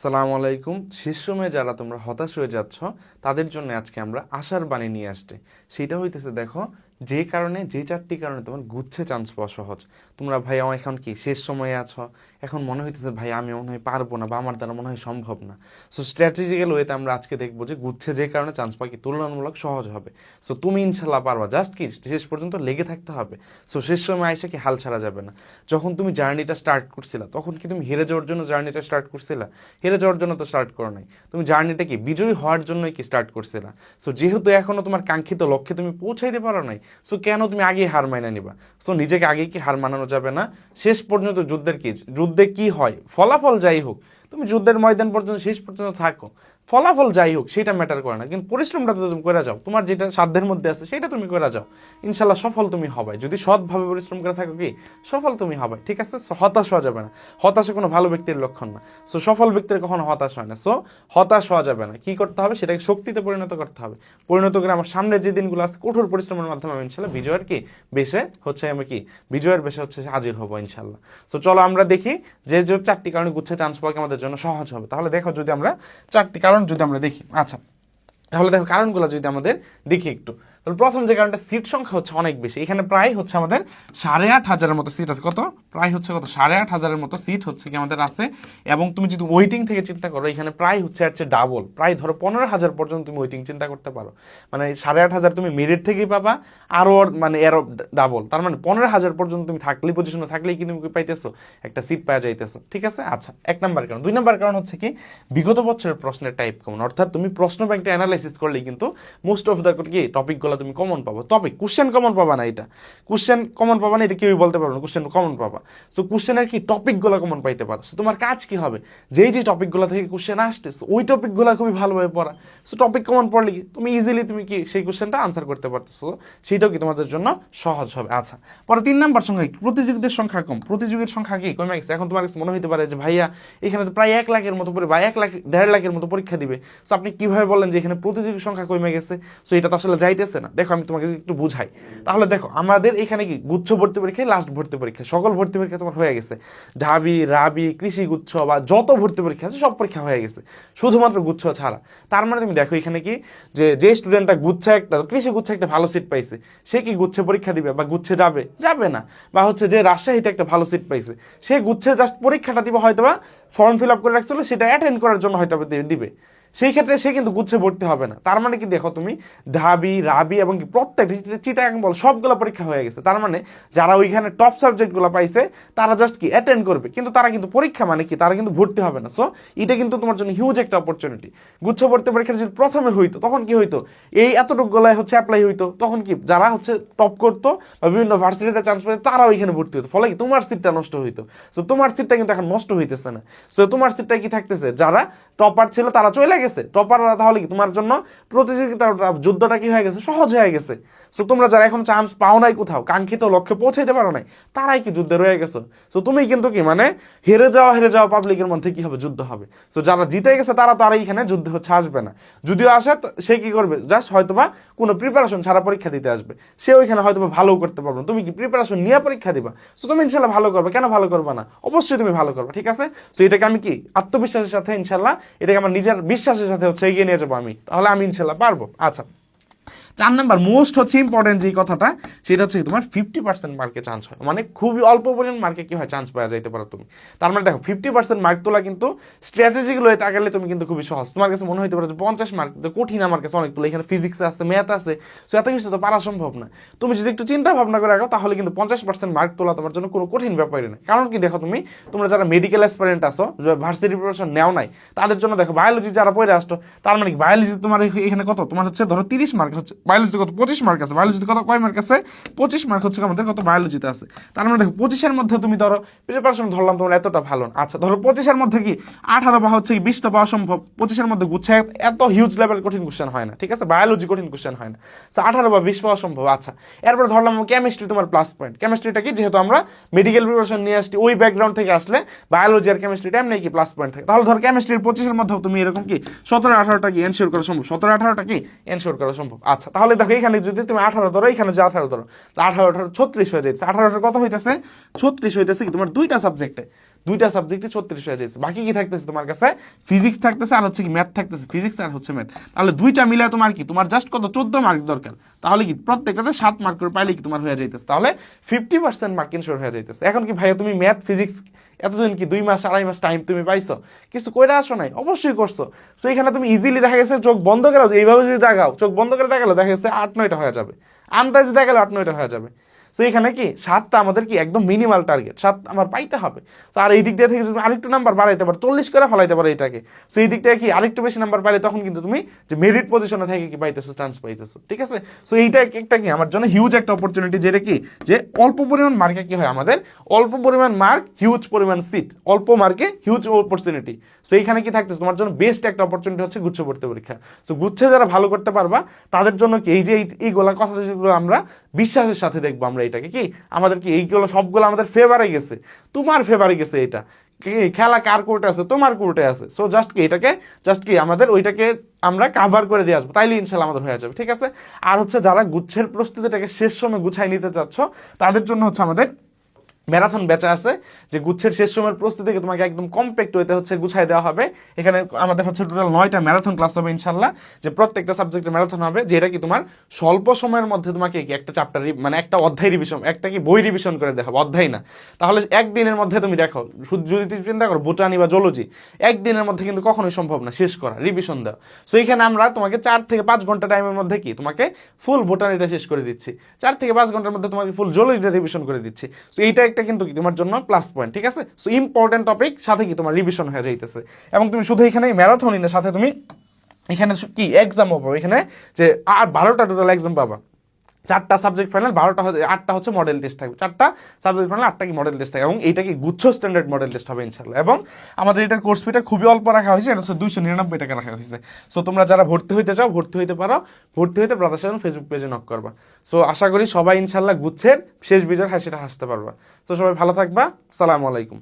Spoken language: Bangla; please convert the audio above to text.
সালাম আলাইকুম। শেষ সময়ে যারা তোমরা হতাশ হয়ে যাচ্ছ তাদের জন্য আজকে আমরা আশার বাণী নিয়ে আসছি। সেটা হইতেছে, দেখো, যে কারণে যে চারটি কারণে তোমার গুচ্ছে চান্স পাওয়া সহজ। তোমরা ভাই আমার এখন কি শেষ সময়ে আছো, এখন মনে হইতেছে ভাই আমি মনে হয় পারবো না বা আমার দ্বারা মনে হয় সম্ভব না। সো স্ট্র্যাটেজিক্যাল ওয়েতে আমরা আজকে দেখবো যে গুচ্ছে যে কারণে চান্স পাওয়া কি তুলনামূলক সহজ হবে। সো তুমি ইনশাল্লাহ পারবা, জাস্ট কি শেষ পর্যন্ত লেগে থাকতে হবে। সো শেষ সময় আইসা কি হাল ছাড়া যাবে না। যখন তুমি জার্নিটা স্টার্ট করছিলা তখন কি তুমি হেরে যাওয়ার জন্য জার্নিটা স্টার্ট করছিলা? হেরে যাওয়ার জন্য তো স্টার্ট করো নাই, তুমি জার্নিটা কি বিজয়ী হওয়ার জন্যই কি স্টার্ট করছিলা। সো যেহেতু এখনো তোমার কাঙ্ক্ষিত লক্ষ্যে তুমি পৌঁছাইতে পারো নাই, সো কেন তুমি আগেই হার মাইনা নিবা? সো নিজেকে আগেই কি হার মানানো যাবে না। শেষ পর্যন্ত যুদ্ধে কি হয়, ফলাফল যাই হোক, তুমি যুদ্ধের ময়দান পর্যন্ত শেষ পর্যন্ত থাকো। ফলাফল যাই হোক সেটা ম্যাটার করে না, কিন্তু পরিশ্রমটা তো তুমি করে যাও, তোমার যেটা সাধ্যের মধ্যে আছে সেটা তুমি করে যাও। ইনশাল্লাহ সফল তুমি হবে, যদি সৎভাবে পরিশ্রম করে থাকো কি সফল তুমি হবে। ঠিক আছে, হতাশ হওয়া যাবে না। হতাশা কোনো ভালো ব্যক্তির লক্ষণ না। সো সফল ব্যক্তির কখনো হতাশ হয় না। সো হতাশ হওয়া যাবে না। কি করতে হবে, সেটাকে শক্তিতে পরিণত করতে হবে। পরিণত করে আমার সামনের যে দিনগুলো আছে কঠোর পরিশ্রমের মাধ্যমে আমি ইনশাল্লাহ বিজয়ের কি বেশে হচ্ছে আমি কি বিজয়ের বেশে হচ্ছে হাজির হবো ইনশাল্লাহ। সো চলো আমরা দেখি যে যে চারটি কারণে গুচ্ছে চান্স পাওয়া কি আমাদের জন্য সহজ হবে। তাহলে দেখো, যদি আমরা চারটি কারণ যদি আমরা দেখি, আচ্ছা তাহলে দেখো কারণগুলো যদি আমাদের দেখি একটু, তাহলে প্রথম যে কারণটা, সিট সংখ্যা হচ্ছে অনেক বেশি। এখানে প্রায় হচ্ছে আমাদের 8,500 মতো সিট আছে। কত? প্রায় হচ্ছে কত 8,500 মতো সিট হচ্ছে কি আমাদের আছে। এবং তুমি যদি ওয়েটিং থেকে চিন্তা করো, এখানে প্রায় হচ্ছে হচ্ছে ডাবল, প্রায় ধরো 15,000 পর্যন্ত তুমি ওয়েটিং চিন্তা করতে পারো। মানে 8,500 তুমি মেরিট থেকেই পাবা, আরো মানে এরো ডাবল, তার মানে 15,000 পর্যন্ত তুমি থাকলেই, পজিশনে থাকলেই কি তুমি পাইতেছো একটা সিট পাওয়া যাইতেছো। ঠিক আছে, আচ্ছা এক নাম্বার কারণ। দুই নাম্বার কারণ হচ্ছে কি বিগত বছরের প্রশ্নের টাইপ কমন, অর্থাৎ তুমি প্রশ্ন ব্যাংকটা অ্যানালাইসিস করলেই কিন্তু মোস্ট অফ দ্য কি টপিকগুলো তুমি কমন পাবো। তবে কোশ্চেন কমন পাবা না, এটা কোশ্চেন কমন পাবা না, এটা কেউই বলতে পারবে না কোশ্চেন কমন পাবা। সো কোশ্চেনের কি টপিকগুলো কমন পাইতে পারো। সো তোমার কাজ কি হবে, যেই যে টপিকগুলো থেকে কোশ্চেন আসছে ওই টপিকগুলো খুবই ভালোভাবে পড়া। সো টপিক কমন পড়লে কি তুমি ইজিলি তুমি কি সেই কোশ্চেনটা আনসার করতে পারতেছো, সেটাও কি তোমাদের জন্য সহজ হবে। আচ্ছা, পরে 3 নাম্বার সংখ্যা, প্রতিযোগীদের সংখ্যা কম। প্রতিযোগীর সংখ্যা কি কমে গেছে। এখন তোমার কাছে মনে হতে পারে যে ভাইয়া এখানে তো প্রায় 1 লাখের মতো বা 1 লাখ 1.5 লাখের মতো পরীক্ষা দিবে। সো আপনি কিভাবে বলেন যে এখানে প্রতিযোগীর সংখ্যা কমে গেছে? সো এটা তো আসলে যাইতেছে না। দেখো আমি তোমাকে একটু বুঝাই। তাহলে দেখো আমাদের এখানে কি গুচ্ছ ভর্তি পরীক্ষায় লাস্ট ভর্তি পরীক্ষা, সকল ভর্তি পরীক্ষা তোমার হয়ে গেছে। ঢাবি, রাবি, কৃষি গুচ্ছ বা যত ভর্তি পরীক্ষা আছে সব পরীক্ষা হয়ে গেছে, শুধুমাত্র গুচ্ছ ছাড়া। তার মানে তুমি দেখো এখানে কি যে স্টুডেন্টটা গুচ্ছা একটা কৃষি গুচ্ছা একটা ভালো সিট পাইছে, সে কি গুচ্ছে পরীক্ষা দিবে বা গুচ্ছে যাবে? যাবে না। বা হচ্ছে যে রাজশাহীতে একটা ভালো সিট পাইছে, সে গুচ্ছে জাস্ট পরীক্ষাটা দিবে, হয়তো বা ফর্ম ফিল আপ করে রাখছিল, সেটা অ্যাটেন্ড করার জন্য হয়তো দিবে। সেই ক্ষেত্রে সে কিন্তু গুচ্ছে ভর্তি হবে না। তার মানে কি দেখো তুমি ঢাবি, রাবি এবং কি প্রত্যেকটা চিটাগাং বল সবগুলো পরীক্ষা হয়ে গেছে। তার মানে যারা ওইখানে টপ সাবজেক্টগুলো পাইছে তারা জাস্ট কি অ্যাটেন্ড করবে, কিন্তু তারা কিন্তু পরীক্ষা মানে কি তারা কিন্তু ভর্তি হবে না। সো এটা কিন্তু তোমার জন্য হিউজ একটা অপরচুনিটি। গুচ্ছ ভর্তি পরীক্ষা যদি প্রথমে হইতো তখন কি হইতো, এই এতটুকু গলায় হচ্ছে অ্যাপ্লাই হইতো, তখন কি যারা হচ্ছে টপ করতো বা বিভিন্ন ভার্সিটিতে চান্স পেতো তারা ওইখানে ভর্তি হতো, ফলে কি তোমার সিটটা নষ্ট হইতো। সো তোমার সিটটা কিন্তু এখন নষ্ট হইতেছে না। সো তোমার সিটটা কি থাকতেছে, যারা টপার ছিল তারা চলে গেছে, টপাররা তাহলে কি তোমার জন্য প্রতিযোগিতার যুদ্ধটা কি হয়ে গেছে, সহজ হয়ে গেছে। সো তোমরা যারা এখন চান্স পাও নাই, কোথাও কাঙ্ক্ষিত লক্ষ্যে পৌঁছাইতে পারো নাই, তারাই কি যুদ্ধে রয়ে গেছো। সো তুমি কিন্তু কি মানে হেরে যাওয়া পাবলিকের মধ্যে কি হবে, যুদ্ধ হবে। সো যারা জিতে গেছে তারা তো আর এইখানে যুদ্ধ হচ্ছে আসবে না। যদিও আসে সে কি করবে, জাস্ট হয়তোবা কোনো প্রিপারেশন ছাড়া পরীক্ষা দিতে আসবে, সে ওইখানে হয়তোবা ভালো করতে পারবে না। তুমি কি প্রিপারেশন নিয়ে পরীক্ষা দিবা, সো তুমি ইনশাল্লাহ ভালো করবে। কেন ভালো করবে না, অবশ্যই তুমি ভালো করবে। ঠিক আছে, সো এটাকে আমি কি আত্মবিশ্বাসের সাথে ইনশাল্লাহ, এটাকে আমার নিজের বিশ্বাসের সাথে হচ্ছে এগিয়ে নিয়ে যাবো আমি, তাহলে আমি ইনশাল্লাহ পারবো। আচ্ছা, 4 নাম্বার মোস্ট হচ্ছে ইম্পর্টেন্ট যে কথাটা, সেটা হচ্ছে তোমার 50% মার্কে চান্স হয়, মানে খুবই অল্প পরিমাণ মার্কে কি হয় চান্স পাওয়া যাইতে পারো তুমি। তার মানে দেখো 50% মার্ক তোলা কিন্তু স্ট্র্যাটেজিক্যাল ওয়েতে আগালে তুমি কিন্তু খুবই সহজ। তোমার কাছে মনে হইতে পারে যে 50 মার্ক তো কঠিন, আমার কাছে অনেক তোলা, এখানে ফিজিক্স আছে, ম্যাথ আছে, সো এত কিছু তো পারা সম্ভব না। তুমি যদি একটু চিন্তা ভাবনা করে রাখো তাহলে কিন্তু 50% মার্ক তোলা তোমার জন্য কোনো কঠিন ব্যাপারই না। কারণ কি দেখো তোমরা যারা মেডিকেল অ্যাসপারেন্ট আসো, ভার্সিটি প্রিপারেশন নেও নাই, তাদের জন্য দেখো বায়োলজি যারা পড়ে আসতো, তার মানে বায়োলজি তোমার এখানে কত, তোমার হচ্ছে ধরো 30 মার্ক হচ্ছে বায়োলজি, কত 25 মার্ক আছে বায়োলজিতে, কত কয় মার্ক আছে 25 মার্ক হচ্ছে আমাদের কত বায়োলজিতে আছে। তার মানে দেখো 25-এর মধ্যে তুমি ধরো প্রিপারেশন ধরলাম তোমার এতটা ভালো না। আচ্ছা ধরো 25-এর মধ্যে কি 18 বা হচ্ছে 20 তো পাওয়া সম্ভব। 25-এর মধ্যে গুচ্ছে এত হিউজ লেভেল কঠিন কোশ্চেন হয় না, ঠিক আছে, বায়োলজি কঠিন কোশ্চেন হয় না। সো 18 বা 20 পাওয়া সম্ভব। আচ্ছা, এরপর ধরলাম কেমিস্ট্রি তোমার প্লাস পয়েন্ট। কেমিস্ট্রিটা কি, যেহেতু আমরা মেডিকেল প্রিপারেশন নিয়ে আসছি, ওই ব্যাকগ্রাউন্ড থেকে আসলে বায়োলজি আর কেমিস্ট্রিটা এমনি কি প্লাস পয়েন্ট থাকে। তাহলে ধরো কেমিস্ট্রির 25-এর মধ্যেও তুমি এরকম কি 17-18টা কি এনশিওর করা সম্ভব, 17-18টা কি এনশিওর করা সম্ভব। আচ্ছা, তাহলে দেখো এখানে যদি তুমি 18 ধরো, এখানে যে 18 ধরো, 18-18 36 হয়ে যাচ্ছে। 18-18 কত হইতেছে 36 হইতেছে কি তোমার দুইটা সাবজেক্টে। দুইটা সাবজেক্টে 36 হয়ে যাচ্ছে। বাকি কি থাকতেছে তোমার কাছে? ফিজিক্স থাকতেছে আর হচ্ছে কি ম্যাথ থাকতেছে, ফিজিক্স আর হচ্ছে ম্যাথ। তাহলে দুইটা মিলে তোমার কি, তোমার জাস্ট কত 14 মার্ক দরকার। তাহলে কি প্রত্যেকটাতে 7 মার্ক করে পাইলে কি তোমার হয়ে যাইতেছে, তাহলে 50% মার্ক ইনশোর হয়ে যাইতেছে। এখন কি ভাইয়া তুমি ম্যাথ ফিজিক্স এতদিন কি 2 মাস 2.5 মাস টাইম তুমি পাইছো, কিছু কইরা আসো নাই? অবশ্যই করছো। তো এখানে তুমি ইজিলি দেখা গেছে চোখ বন্ধ করে এইভাবে যদি দেখাও, চোখ বন্ধ করে দেখালো দেখা গেছে 8-9টা হয়ে যাবে, আন্দাজে দেখালে 8-9টা হয়ে যাবে। তো এখানে কি 7টা আমাদের কি একদম মিনিমাল টার্গেট, 7 আমার পাইতে হবে। তো আর এই দিক দিয়ে থেকে যদি আরেকটু নাম্বার বাড়াইতে পারো, 40 করে ফলাইতে পারো এটাকে, তো এই দিক থেকে কি আরেকটু বেশি নাম্বার পাইলে তখন কিন্তু তুমি যে মেরিট পজিশনে থেকে কি পাইতেছো, চান্স পাইতেছো। ঠিক আছে, সো এইটা একটা কি আমার জন্য হিউজ একটা অপরচুনিটি, যেটা কি যে অল্প পরিমাণ মার্কে কি হয় আমাদের, অল্প পরিমাণ মার্ক হিউজ পরিমাণ সিট, অল্প মার্কে হিউজ অপরচুনিটি। সো এইখানে কি থাকতেছে তোমার জন্য বেস্ট একটা অপরচুনিটি হচ্ছে গুচ্ছ ভর্তি পরীক্ষা। সো গুচ্ছে যারা ভালো করতে পারবা তাদের জন্য কি এই যে এইগুলা কথা যেগুলো আমরা বিশ্বাসের সাথে দেখবো, আমরা এটাকে কি আমাদের কি এইগুলো সবগুলো আমাদের ফেভারে গেছে, তোমার ফেভারে গেছে। এটা খেলা কার কোর্টে আছে, তোমার কোর্টে আছে। সো জাস্ট কি এটাকে জাস্ট কি আমাদের ওইটাকে আমরা কাভার করে দিয়ে আসবো, তাইলে ইনশাল্লাহ আমাদের হয়ে যাবে। ঠিক আছে, আর হচ্ছে যারা গুচ্ছের প্রস্তুতিটাকে শেষ সময় গুছাই নিতে চাচ্ছ তাদের জন্য হচ্ছে আমাদের ম্যারাথন ব্যাচে আছে, যে গুচ্ছের শেষ সময়ের প্রস্তুতিকে তোমাকে একদম কমপ্যাক্ট হইতে হচ্ছে গুছাই দেওয়া হবে। এখানে আমাদের হচ্ছে টোটাল 9টা ম্যারাথন ক্লাস হবে ইনশাল্লাহ, যে প্রত্যেকটা সাবজেক্টের ম্যারাথন হবে, যেটা কি তোমার স্বল্প সময়ের মধ্যে তোমাকে কি একটা চ্যাপ্টার মানে একটা অধ্যায় রিভিশন, একটা কি বই রিভিশন করে দেওয়া হবে, অধ্যায় না। তাহলে একদিনের মধ্যে তুমি দেখো, যদি তুমি চিন্তা করো বোটানি বা জুলজি, একদিনের মধ্যে কিন্তু কখনোই সম্ভব না শেষ করা, রিভিশন দেওয়া। সো এখানে আমরা তোমাকে 4 থেকে 5 ঘন্টা টাইমের মধ্যে কি তোমাকে ফুল বোটানিটা শেষ করে দিচ্ছি, 4 থেকে 5 ঘন্টার মধ্যে তোমাকে ফুল জুলজিটা রিভিশন করে দিচ্ছি। সো এইটা একটা কিন্তু কি তোমার জন্য প্লাস পয়েন্ট। ঠিক আছে, সো ইম্পর্টেন্ট টপিক সাথে কি তোমার রিভিশন হয়ে যাইতেছে, এবং তুমি শুধু এখানে ম্যারাথনই না, সাথে তুমি এখানে কি এক্সামও পাবো, এখানে যে আর 12টা টোটাল এক্সাম পাবা, 4টা সাবজেক্ট ফাইনাল, 12টা 8টা হচ্ছে মডেল টেস্ট থাকবে, 4টা সাবজেক্ট ফাইনাল, 8টা কি মডেল টেস্ট থাকবে, এবং এইটা কি গুচ্ছ স্ট্যান্ডার্ড মডেল টেস্ট হবে ইনশাআল্লাহ। এবং আমাদের এটার কোর্স ফিটা খুবই অল্প রাখা হয়েছে, এটা হচ্ছে 299 টাকা রাখা হয়েছে। সো তোমরা যারা ভর্তি হইতে চাও ভর্তি হইতে পারো, ভর্তি হইতে ব্রাদার সাথে ফেসবুক পেজে নক করবা। সো আশা করি সবাই ইনশাআল্লাহ গুচ্ছের শেষ বিজয়ের হাসিটা হাসতে পারবা। তো সবাই ভালো থাকবা, আসসালামু আলাইকুম।